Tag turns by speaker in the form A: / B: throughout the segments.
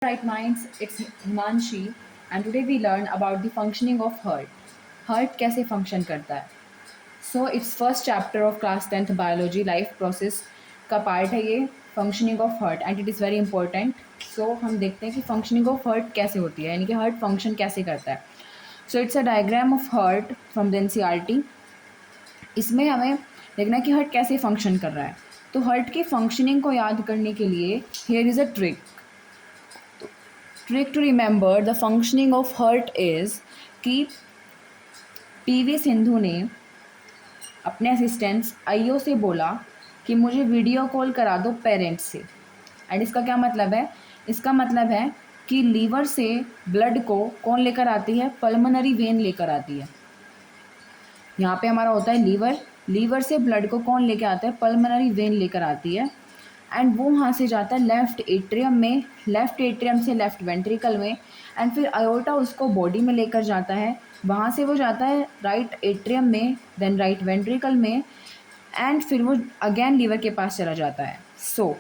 A: Right minds, it's Himanshi and today we learn about the functioning of heart. Heart कैसे function करता है. So it's first chapter of class 10th biology life process का part है ये functioning of heart and it is very important. So हम देखते हैं कि functioning of heart कैसे होती है यानी कि heart function कैसे करता है. So it's a diagram of heart from the NCERT. इसमें हमें देखना है कि heart कैसे function कर रहा है. तो heart की functioning को याद करने के लिए here is a trick. Trick to remember the functioning of heart is कि पीवी सिंधु ने अपने असिस्टेंट्स आईओ से बोला कि मुझे वीडियो कॉल करा दो पेरेंट्स से. एंड इसका क्या मतलब है? इसका मतलब है कि लीवर से ब्लड को कौन लेकर आती है? पल्मोनरी वेन लेकर आती है. यहाँ पे हमारा होता है लीवर से ब्लड को कौन लेकर आता है? पल्मोनरी वेन लेकर आती है. एंड वो वहाँ से जाता है लेफ़्ट एट्रियम से लेफ़्ट वेंट्रिकल में. एंड फिर आयोटा उसको बॉडी में लेकर जाता है. वहाँ से वो जाता है राइट एट्रियम में, देन राइट वेंट्रिकल में, एंड फिर वो अगेन लीवर के पास चला जाता है. सो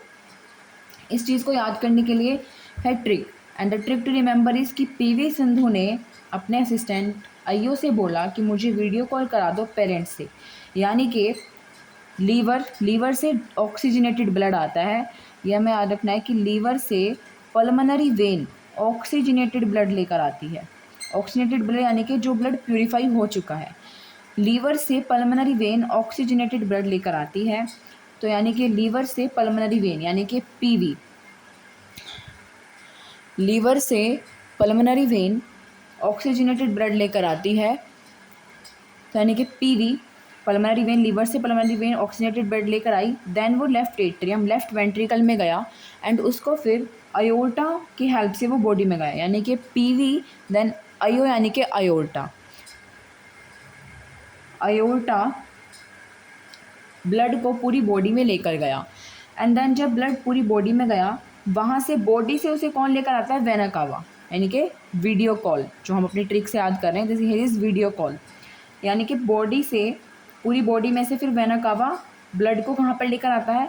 A: इस चीज़ को याद करने के लिए है trick. And the trick to remember is कि पीवी सिंधु ने अपने असिस्टेंट आईओ से बोला कि मुझे वीडियो कॉल करा दो पेरेंट्स से. यानी कि लीवर से ऑक्सीजनेटेड ब्लड आता है. यह हमें याद रखना है कि लीवर से पल्मोनरी वेन ऑक्सीजनेटेड ब्लड लेकर आती है. ऑक्सीजनेटेड ब्लड यानी कि जो ब्लड प्यूरिफाई हो चुका है. लीवर से पल्मोनरी वेन ऑक्सीजनेटेड ब्लड लेकर आती है. तो यानी कि लीवर से पल्मोनरी वेन यानी कि पीवी, लीवर से पल्मोनरी वेन ऑक्सीजनेटेड ब्लड लेकर आती है. तो यानी कि पीवी, पल्मोनरी वेन, लीवर से पल्मोनरी वेन ऑक्सीजनेटेड ब्लड लेकर आई. देन वो लेफ्ट वेंट्रिकल में गया एंड उसको फिर अयोर्टा की हेल्प से वो बॉडी में गया. यानी कि पीवी देन आयो यानी कि अयोर्टा ब्लड को पूरी बॉडी में लेकर गया. एंड देन जब ब्लड पूरी बॉडी में गया, वहाँ से बॉडी से उसे कौन लेकर आता है? वेना कावा, यानी कि वीडियो कॉल, जो हम अपनी ट्रिक से याद कर रहे हैं. This here is video call. यानी कि बॉडी से, पूरी बॉडी में से फिर वेना कावा ब्लड को कहाँ पर लेकर आता है?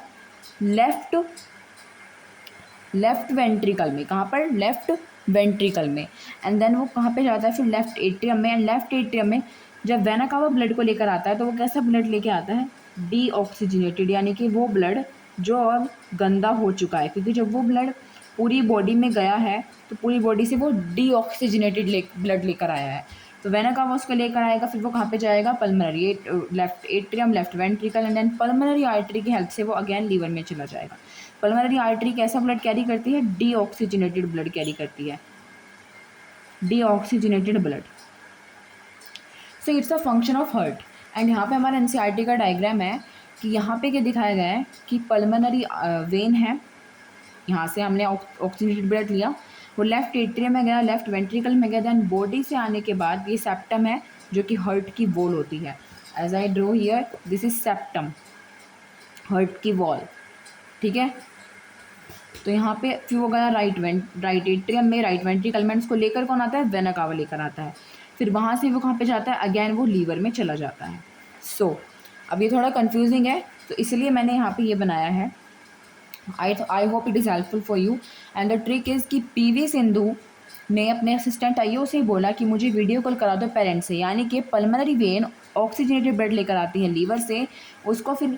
A: लेफ्ट वेंट्रिकल में. कहाँ पर? लेफ्ट वेंट्रिकल में. एंड देन वो कहाँ पे जाता है? फिर लेफ्ट एट्रियम में. एंड लेफ्ट एट्रियम में जब वेना कावा ब्लड को लेकर आता है तो वो कैसा ब्लड लेके आता है? डीऑक्सीजनेटेड, यानी कि वो ब्लड जो अब गंदा हो चुका है. क्योंकि जब वो ब्लड पूरी बॉडी में गया है तो पूरी बॉडी से वो डीऑक्सीजनेटेड ब्लड लेकर आया है. तो वेना कावा उसको लेकर आएगा. फिर वो कहाँ पे जाएगा? Pulmonary, left atrium, left ventricle, and then pulmonary artery की हेल्प से वो अगेन लीवर में चला जाएगा. पल्मोनरी आर्टरी कैसा ब्लड कैरी करती है? डीऑक्सीजनेटेड ब्लड कैरी करती है, deoxygenated blood. So it's a function of heart. And यहाँ पे हमारा एनसीईआरटी का डायग्राम है कि यहाँ पे क्या दिखाया गया है कि पल्मोनरी वेन है. यहाँ से हमने ऑक्सीजनेटेड ब्लड लिया, वो लेफ्ट एट्रियम में गया, लेफ्ट वेंट्रिकल में गया. देन बॉडी से आने के बाद ये सेप्टम है जो कि हार्ट की वॉल होती है. As I draw here, this is septum, heart की वॉल. ठीक है. तो यहाँ पे फिर वो गया राइट एट्रियम में, राइट वेंट्रिकल में. उसको लेकर कौन आता है? वेना कावा लेकर आता है. फिर वहाँ से वो कहाँ पे जाता है? अगैन वो लीवर में चला जाता है. सो अब ये थोड़ा कन्फ्यूजिंग है तो इसलिए मैंने यहाँ पे ये बनाया है. I hope it is helpful for you. And the trick is कि पीवी सिंधु ने अपने असिस्टेंट आईओ से बोला कि मुझे वीडियो कॉल करा दो पेरेंट्स से. यानी कि पल्मोनरी वेन ऑक्सीजनेटेड ब्लड लेकर आती है लीवर से, उसको फिर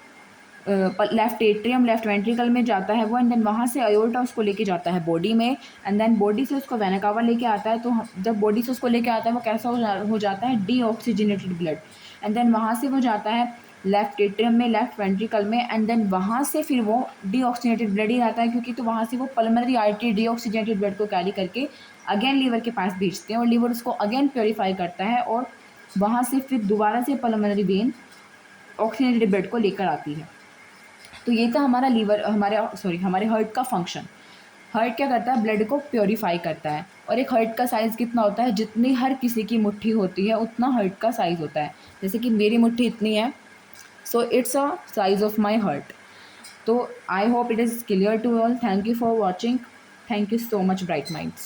A: लेफ्ट एट्रियम, लेफ्ट वेंट्रिकल में जाता है वो. एंड देन वहाँ से अयोर्टा उसको लेके जाता है बॉडी में. एंड देन बॉडी से उसको वेना कावा लेके आता है. तो जब बॉडी से उसको लेके आता है वो कैसा हो जाता है? Deoxygenated blood. एंड देन वहाँ से वो जाता है लेफ्ट एट्रियम में, लेफ्ट वेंट्रिकल में. एंड देन वहाँ से फिर वो डीऑक्सीजनेटेड ब्लड ही आता है, क्योंकि तो वहाँ से वो पल्मोनरी आर्टरी डीऑक्सीजनेटेड ब्लड को कैरी करके अगेन लीवर के पास भेजते हैं और लीवर उसको अगेन प्योरीफाई करता है और वहाँ से फिर दोबारा से पल्मोनरी वेन ऑक्सीजनेटेड ब्लड को लेकर आती है. तो ये था हमारा हमारे हार्ट का फंक्शन. हार्ट क्या करता है? ब्लड को प्योरीफाई करता है. और एक हार्ट का साइज़ कितना होता है? जितनी हर किसी की मुट्ठी होती है उतना हार्ट का साइज़ होता है. जैसे कि मेरी मुट्ठी इतनी है, so it's a size of my heart. So I hope it is clear to all. Thank you for watching. Thank you so much, bright minds.